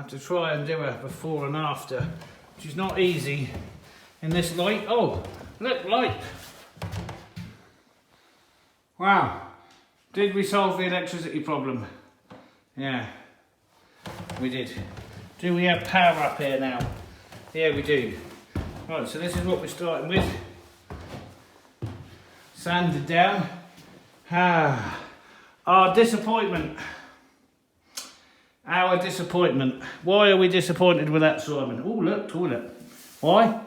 I have to try and do a before and after, which is not easy in this light. Oh, look, light. Wow, did we solve the electricity problem? Yeah, we did. Do we have power up here now? Yeah, we do. Right, so this is what we're starting with. Sanded down. Our disappointment. Our disappointment. Why are we disappointed with that, Simon? Oh, look, toilet. Why?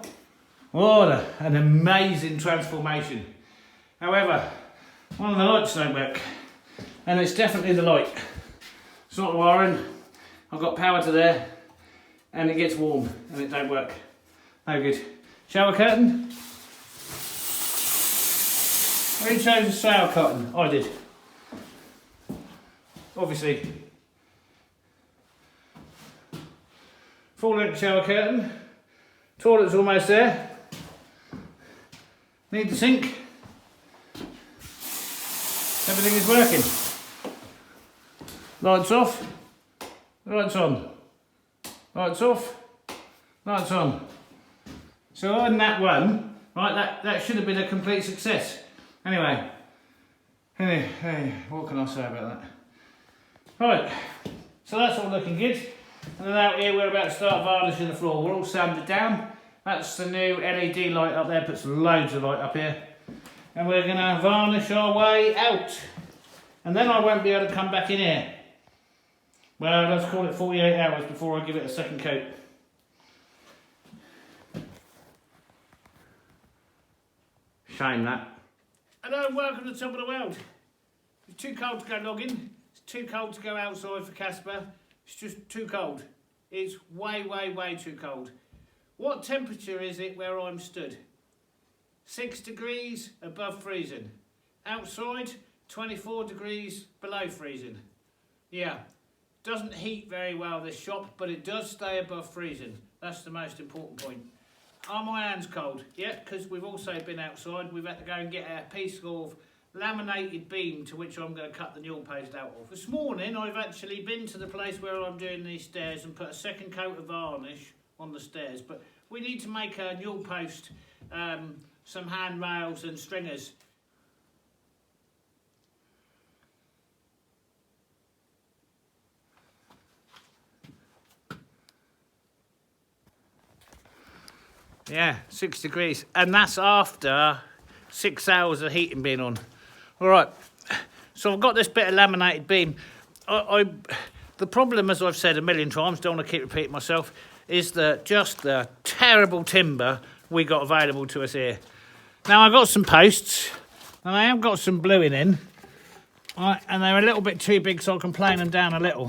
What an amazing transformation. However, one of the lights don't work. And it's definitely the light. It's not the wiring. I've got power to there. And it gets warm. And it don't work. No good. Shower curtain. Who chose the shower curtain? I did. Obviously. Full length shower curtain. Toilet's almost there. Need the sink. Everything is working. Lights off. Lights on. Lights off. Lights on. So on that one, right, that should have been a complete success. Anyway, what can I say about that? Right, so that's all looking good. And then out here we're about to start varnishing the floor. We're all sanded down. That's the new LED light up there, puts loads of light up here. And we're going to varnish our way out. And then I won't be able to come back in here. Well, let's call it 48 hours before I give it a second coat. Shame that. Hello and welcome to the top of the world. It's too cold to go logging. It's too cold to go outside for Casper. It's just too cold. It's way, way, way too cold. What temperature is it where I'm stood? 6 degrees above freezing. Outside, 24 degrees below freezing. Yeah, doesn't heat very well this shop, but it does stay above freezing. That's the most important point. Are my hands cold? Yeah, because we've also been outside. We've had to go and get a piece of laminated beam to which I'm going to cut the newel post out of. This morning I've actually been to the place where I'm doing these stairs and put a second coat of varnish on the stairs, but we need to make a newel post, some handrails and stringers. Yeah, 6 degrees, and that's after 6 hours of heating being on. All right, so I've got this bit of laminated beam. The problem, as I've said a million times, don't want to keep repeating myself, is just the terrible timber we got available to us here. Now I've got some posts, and I have got some bluing in, right, and they're a little bit too big, so I can plane them down a little.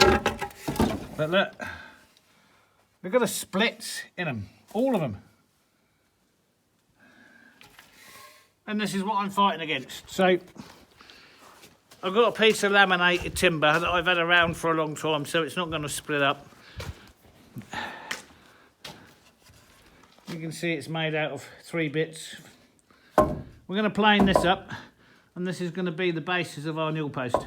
But look, they've got a split in them, all of them. And this is what I'm fighting against. So I've got a piece of laminated timber that I've had around for a long time, so it's not going to split up. You can see it's made out of 3 bits. We're going to plane this up, and this is going to be the basis of our newel post.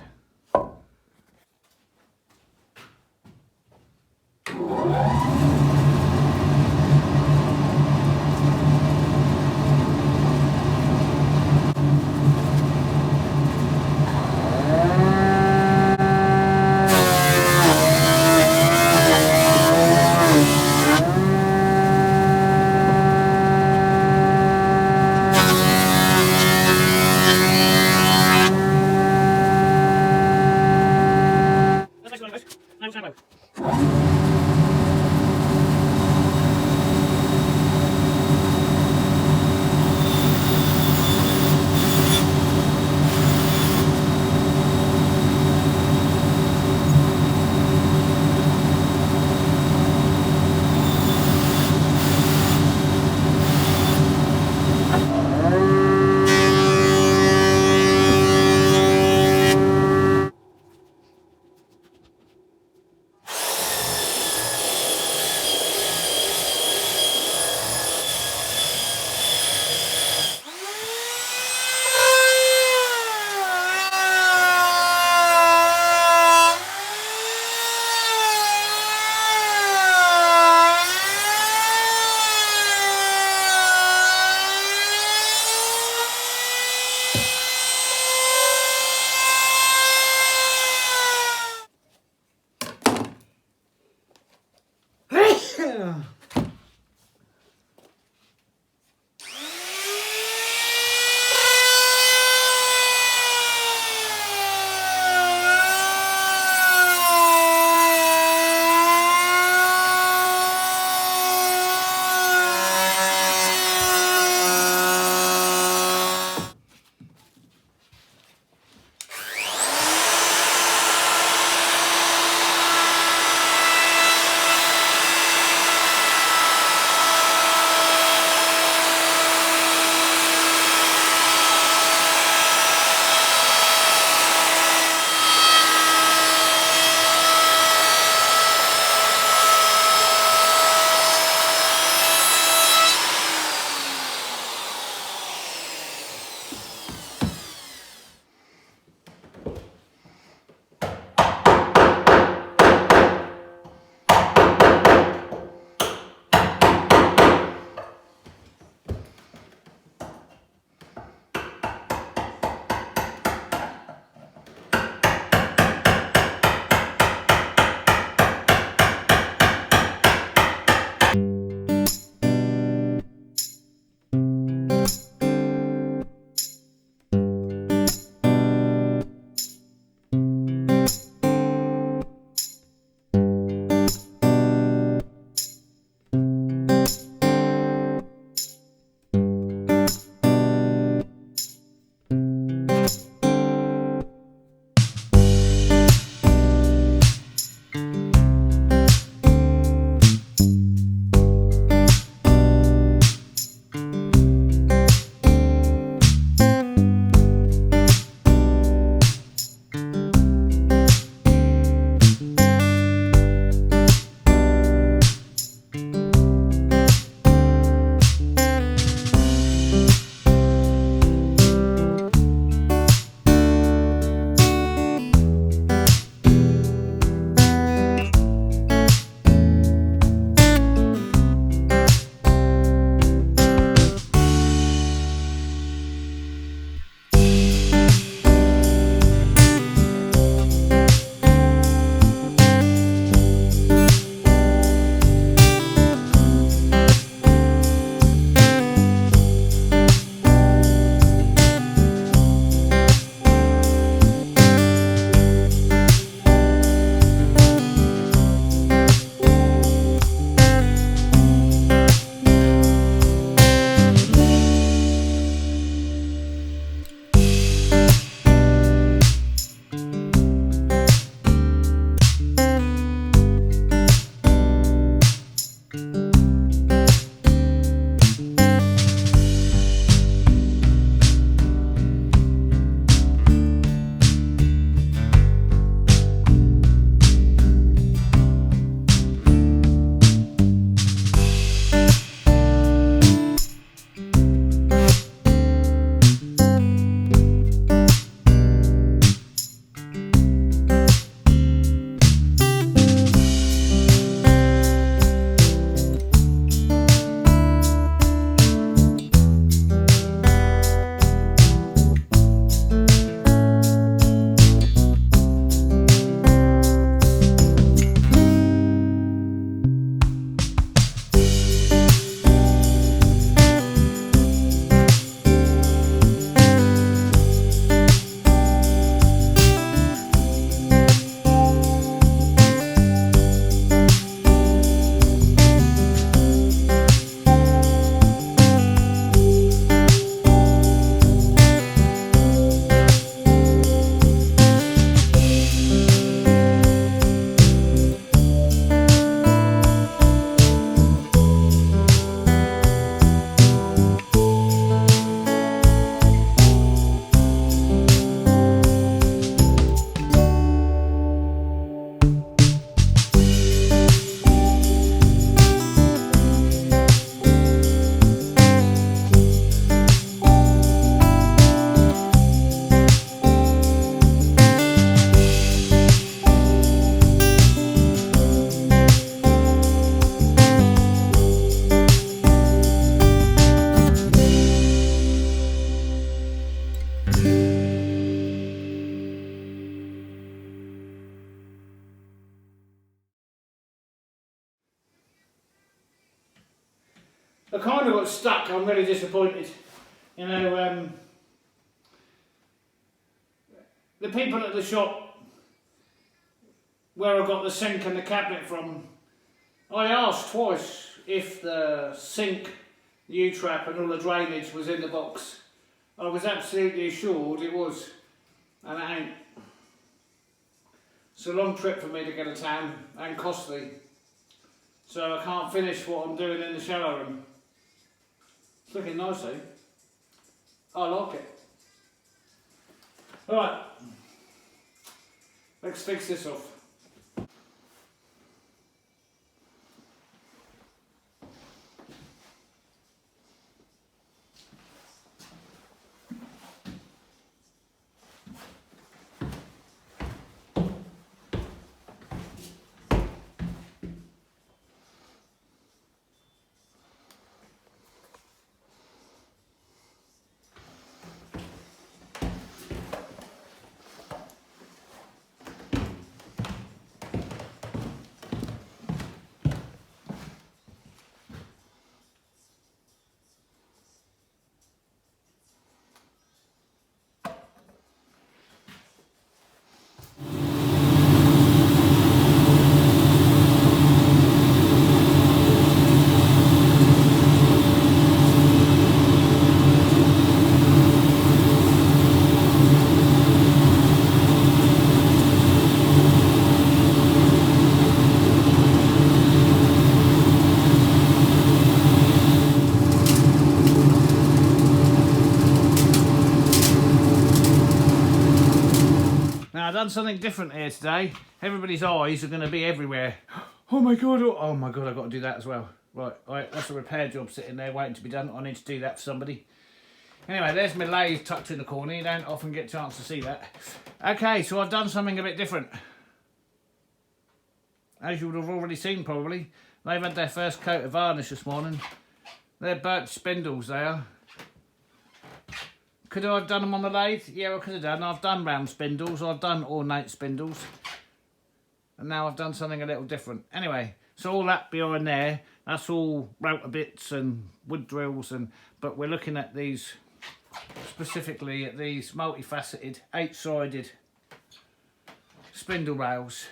Yeah. I kind of got stuck. I'm really disappointed. You know, the people at the shop where I got the sink and the cabinet from, I asked twice if the sink, the U-trap and all the drainage was in the box. I was absolutely assured it was, and it ain't. It's a long trip for me to get to town and costly, so I can't finish what I'm doing in the shower room. It's looking nice though. I like it. Alright, let's fix this off. Now I've done something different here today. Everybody's eyes are going to be everywhere. Oh my god, oh my god, I've got to do that as well. Right, that's a repair job sitting there waiting to be done. I need to do that for somebody. Anyway, there's my lathe tucked in the corner. You don't often get a chance to see that. Okay, so I've done something a bit different. As you would have already seen probably, they've had their first coat of varnish this morning. They're birch spindles, they are. Could I have done them on the lathe? Yeah, I could have done. I've done round spindles, I've done ornate spindles. And now I've done something a little different. Anyway, so all that behind there, that's all router bits and wood drills, but we're looking at these, specifically at these multifaceted, 8-sided spindle rails.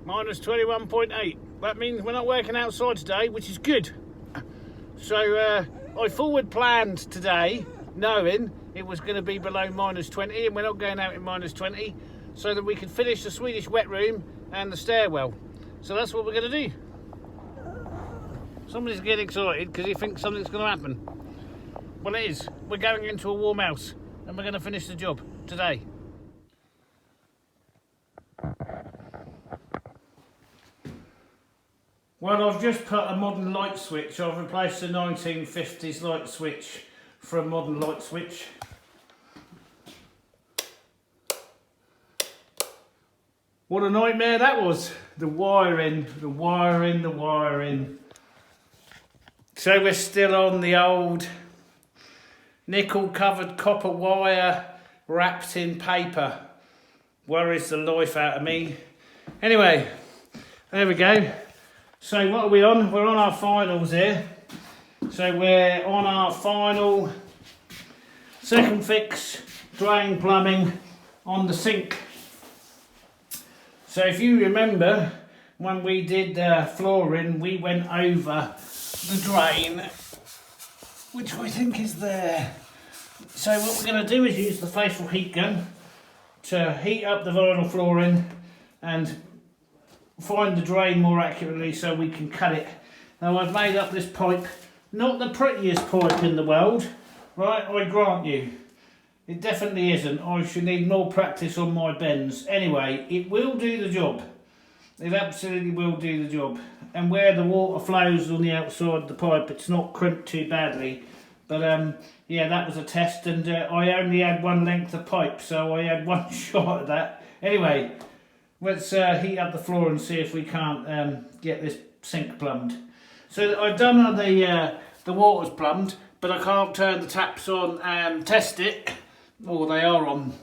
Minus 21.8. That means we're not working outside today, which is good. So I forward planned today, knowing it was going to be below minus 20, and we're not going out in minus 20, so that we could finish the Swedish wet room and the stairwell. So that's what we're going to do. Somebody's getting excited because he thinks something's going to happen. Well, it is. We're going into a warm house and we're going to finish the job today. Well, I've just put a modern light switch. I've replaced the 1950s light switch for a modern light switch. What a nightmare that was. The wiring. So we're still on the old nickel covered copper wire wrapped in paper. Worries the life out of me. Anyway, there we go. So what are we on? We're on our finals here. So we're on our final second fix, drain plumbing on the sink. So if you remember, when we did flooring, we went over the drain, which I think is there. So what we're going to do is use the faithful heat gun to heat up the vinyl flooring and find the drain more accurately so we can cut it. Now I've made up this pipe, not the prettiest pipe in the world, right, I grant you. It definitely isn't. I should need more practice on my bends. Anyway, it will do the job. It absolutely will do the job. And where the water flows on the outside of the pipe, it's not crimped too badly. But yeah, that was a test, and I only had one length of pipe, so I had one shot at that. Anyway, let's heat up the floor and see if we can't get this sink plumbed. So I've done the water's plumbed, but I can't turn the taps on and test it. Oh, they are on.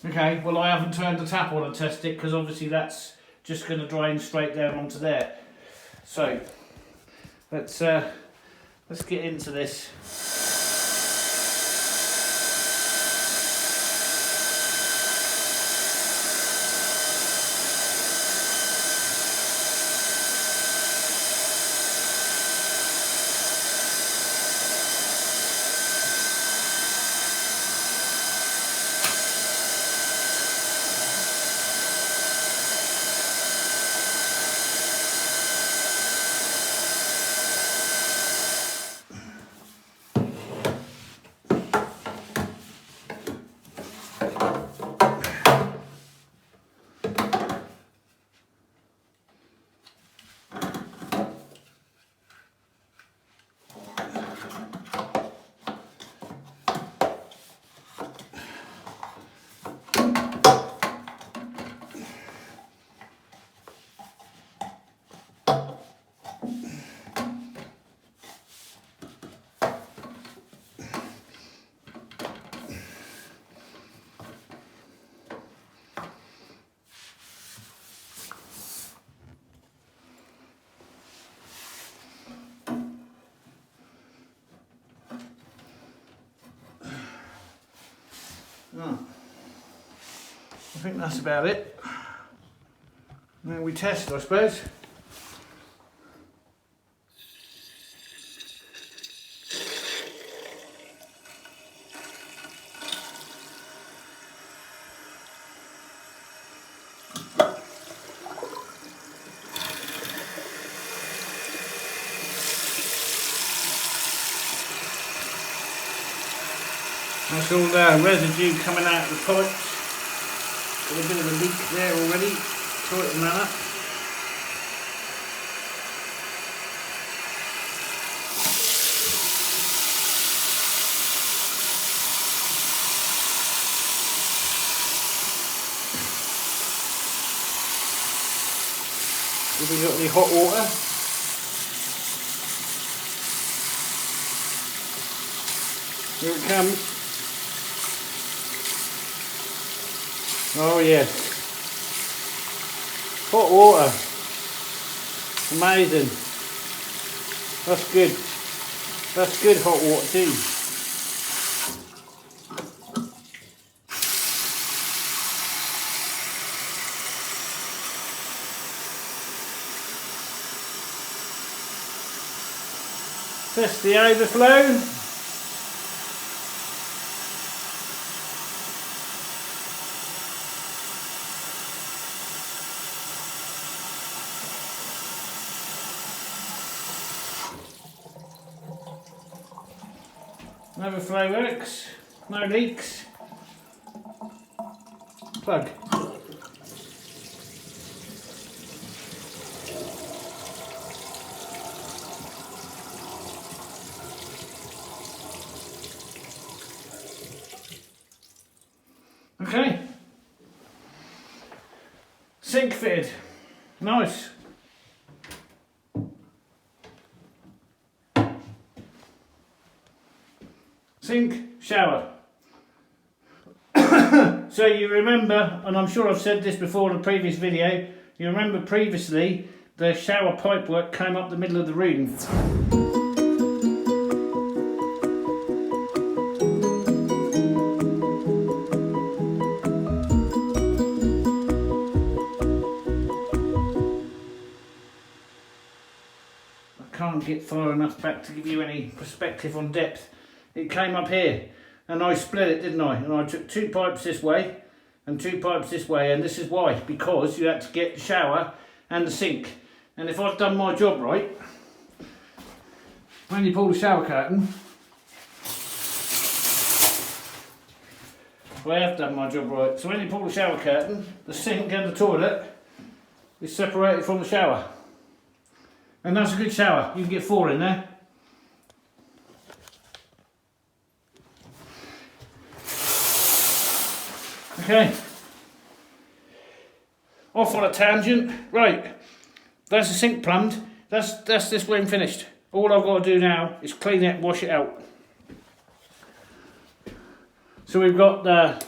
Okay, well I haven't turned the tap on and test it because obviously that's just going to drain straight down onto there. So let's get into this. I think that's about it. Now we test, I suppose. That's all the residue coming out of the pipes. Got a bit of a leak there already. Tighten that up. Have we got any hot water? Here it comes. Oh yes, hot water, amazing, that's good hot water too. Test the overflow. Overflow works, no leaks. Plug. Okay. Sink fitted. Nice. Sink, shower. So you remember, and I'm sure I've said this before in a previous video, you remember previously the shower pipework came up the middle of the room. I can't get far enough back to give you any perspective on depth. It came up here and I split it, didn't I? And I took 2 pipes this way and 2 pipes this way, and this is why, because you had to get the shower and the sink. And if I've done my job right, when you pull the shower curtain, I have done my job right. So when you pull the shower curtain, the sink and the toilet is separated from the shower. And that's a good shower. You can get 4 in there. Okay, off on a tangent. Right, that's the sink plumbed. That's this room finished. All I've got to do now is clean it and wash it out. So we've got the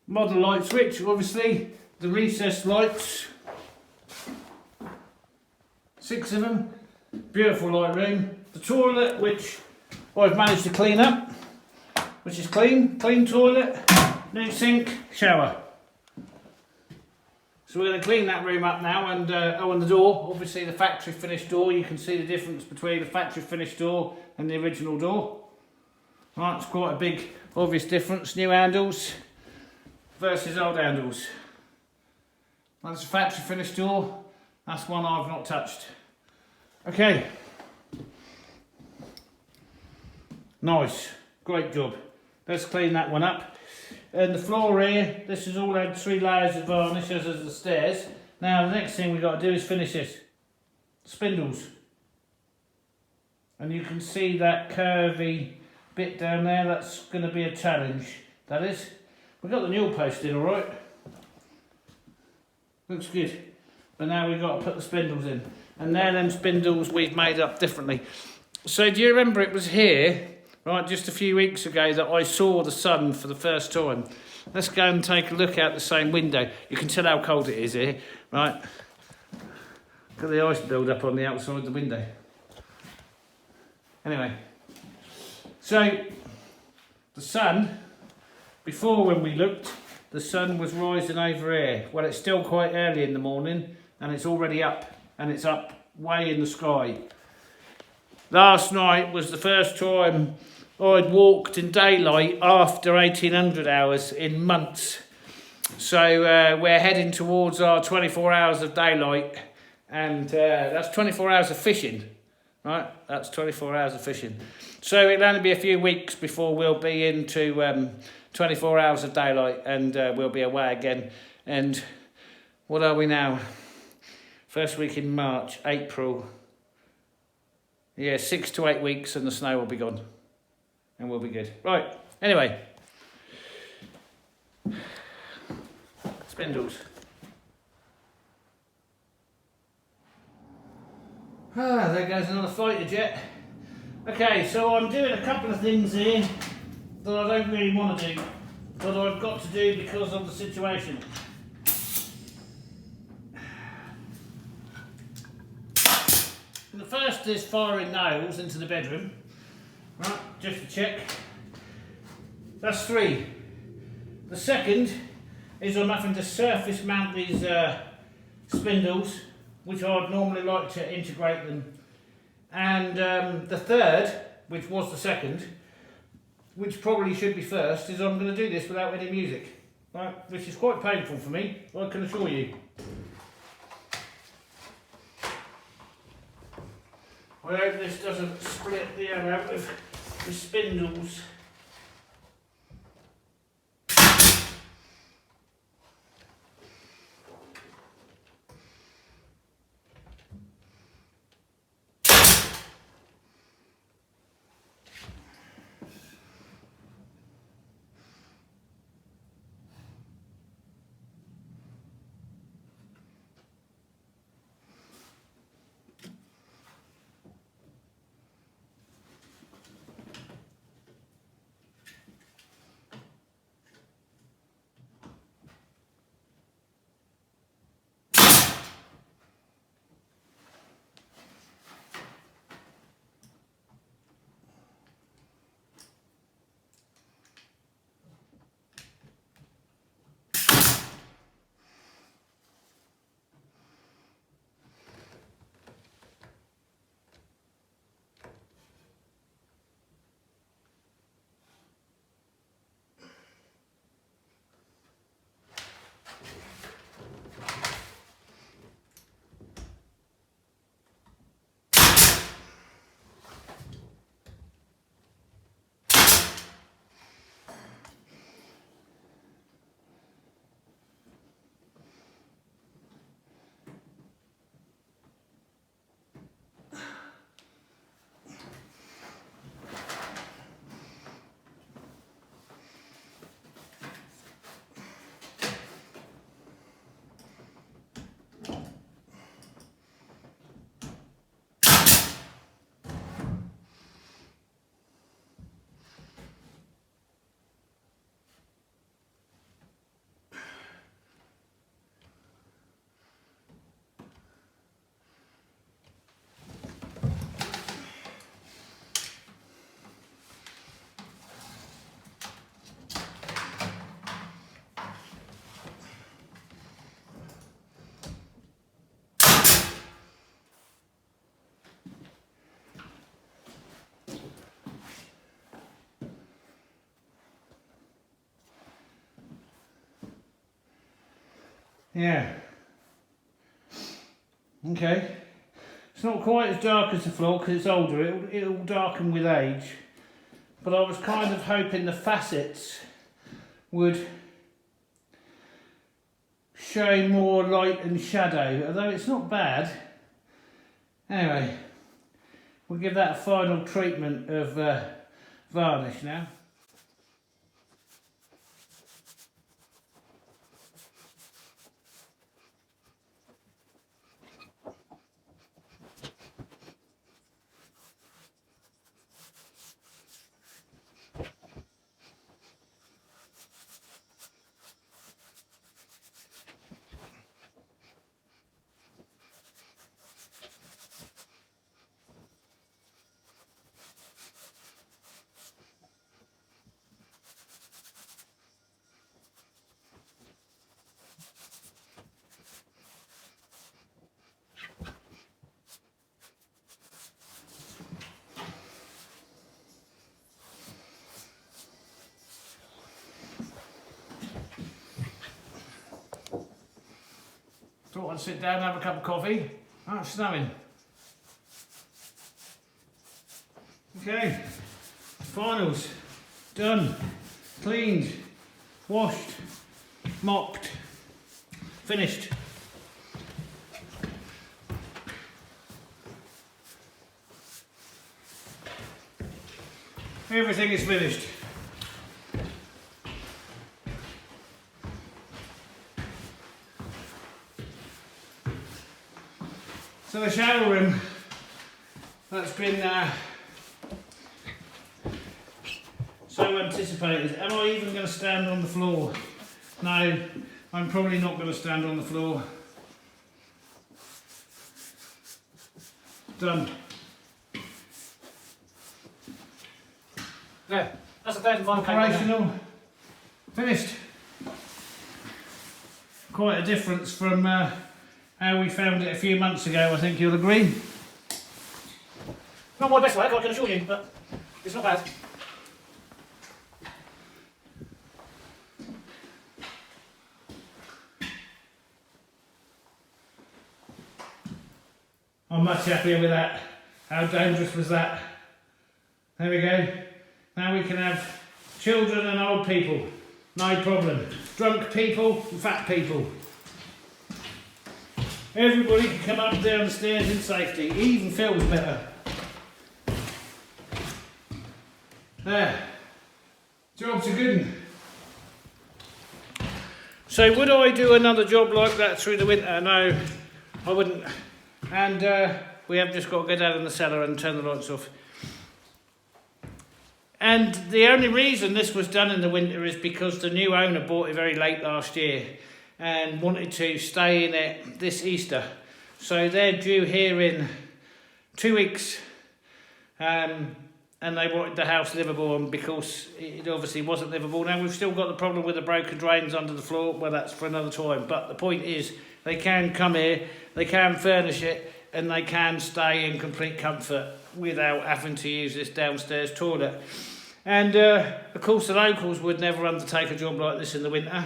model light switch, obviously, the recessed lights, 6 of them. Beautiful light room. The toilet, which I've managed to clean up, which is clean toilet, new sink, shower. So we're going to clean that room up now, and oh, and the door, obviously the factory finished door. You can see the difference between the factory finished door and the original door. Right, it's quite a big obvious difference. New handles versus old handles. That's a factory finished door. That's one I've not touched. Okay. Nice, great job. Let's clean that one up. And the floor here, this has all had 3 layers of varnish as is the stairs. Now the next thing we've got to do is finish this. Spindles. And you can see that curvy bit down there, that's going to be a challenge. That is. We've got the newel post in alright. Looks good. But now we've got to put the spindles in. And they're them spindles we've made up differently. So do you remember it was here, right, just a few weeks ago that I saw the sun for the first time? Let's go and take a look out the same window. You can tell how cold it is here, right? Look at the ice build up on the outside of the window. Anyway, so the sun, before when we looked, the sun was rising over here. Well, it's still quite early in the morning and it's already up, and it's up way in the sky. Last night was the first time I'd walked in daylight after 1800 hours in months. So we're heading towards our 24 hours of daylight, and that's 24 hours of fishing, right? That's 24 hours of fishing. So it'll only be a few weeks before we'll be into 24 hours of daylight, and we'll be away again. And what are we now? First week in March, April. Yeah, 6 to 8 weeks and the snow will be gone. And we'll be good. Right, anyway. Spindles. Ah, there goes another fighter jet. Okay, so I'm doing a couple of things here that I don't really want to do, but I've got to do because of the situation. The first is firing nails into the bedroom, right, just to check. That's 3. The second is I'm having to surface mount these spindles, which I'd normally like to integrate them. And the third, which was the second, which probably should be first, is I'm going to do this without any music, right, which is quite painful for me, I can assure you. I hope this doesn't split the air out of the spindles. Yeah. Okay. It's not quite as dark as the floor because it's older. It'll darken with age. But I was kind of hoping the facets would show more light and shadow, although it's not bad. Anyway, we'll give that a final treatment of varnish now. Thought I'd sit down and have a cup of coffee. Oh, it's snowing. Okay, finals. Done. Cleaned. Washed. Mopped. Finished. Everything is finished. So the shower room, that's been so anticipated. Am I even going to stand on the floor? No, I'm probably not going to stand on the floor. Done. Yeah, that's a third and final Operational. Finished. Quite a difference from how we found it a few months ago, I think you'll agree. Not my best work, I can assure you, but it's not bad. I'm much happier with that. How dangerous was that? There we go. Now we can have children and old people. No problem. Drunk people and fat people. Everybody can come up and down the stairs in safety. It even feels better. There. Job's a good one. So would I do another job like that through the winter? No, I wouldn't. And we have just got to go down in the cellar and turn the lights off. And the only reason this was done in the winter is because the new owner bought it very late last year and wanted to stay in it this Easter. So they're due here in 2 weeks. And they wanted the house livable, and because it obviously wasn't livable. Now we've still got the problem with the broken drains under the floor. Well, that's for another time. But the point is, they can come here, they can furnish it, and they can stay in complete comfort without having to use this downstairs toilet. And of course the locals would never undertake a job like this in the winter.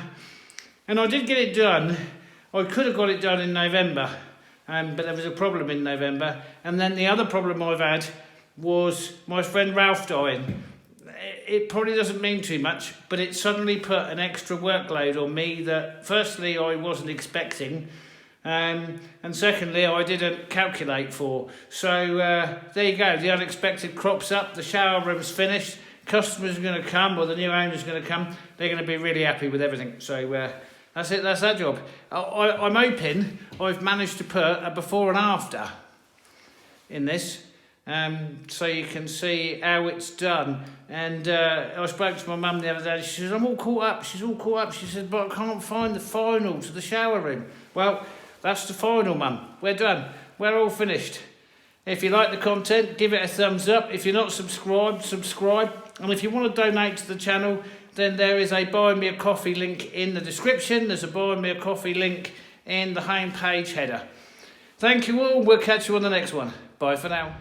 And I did get it done. I could have got it done in November, but there was a problem in November. And then the other problem I've had was my friend Ralph dying. It probably doesn't mean too much, but it suddenly put an extra workload on me that firstly I wasn't expecting, and secondly I didn't calculate for. So there you go, the unexpected crops up, the shower room's finished, customers are going to come, or the new owner's going to come, they're going to be really happy with everything. So that's it, that's that job. I'm hoping I've managed to put a before and after in this. So you can see how it's done. And I spoke to my mum the other day. She says, I'm all caught up. She's all caught up. She said, but I can't find the final to the shower room. Well, that's the final, mum. We're done. We're all finished. If you like the content, give it a thumbs up. If you're not subscribed, subscribe. And if you want to donate to the channel, then there is a Buy Me a Coffee link in the description. There's a Buy Me a Coffee link in the home page header. Thank you all. We'll catch you on the next one. Bye for now.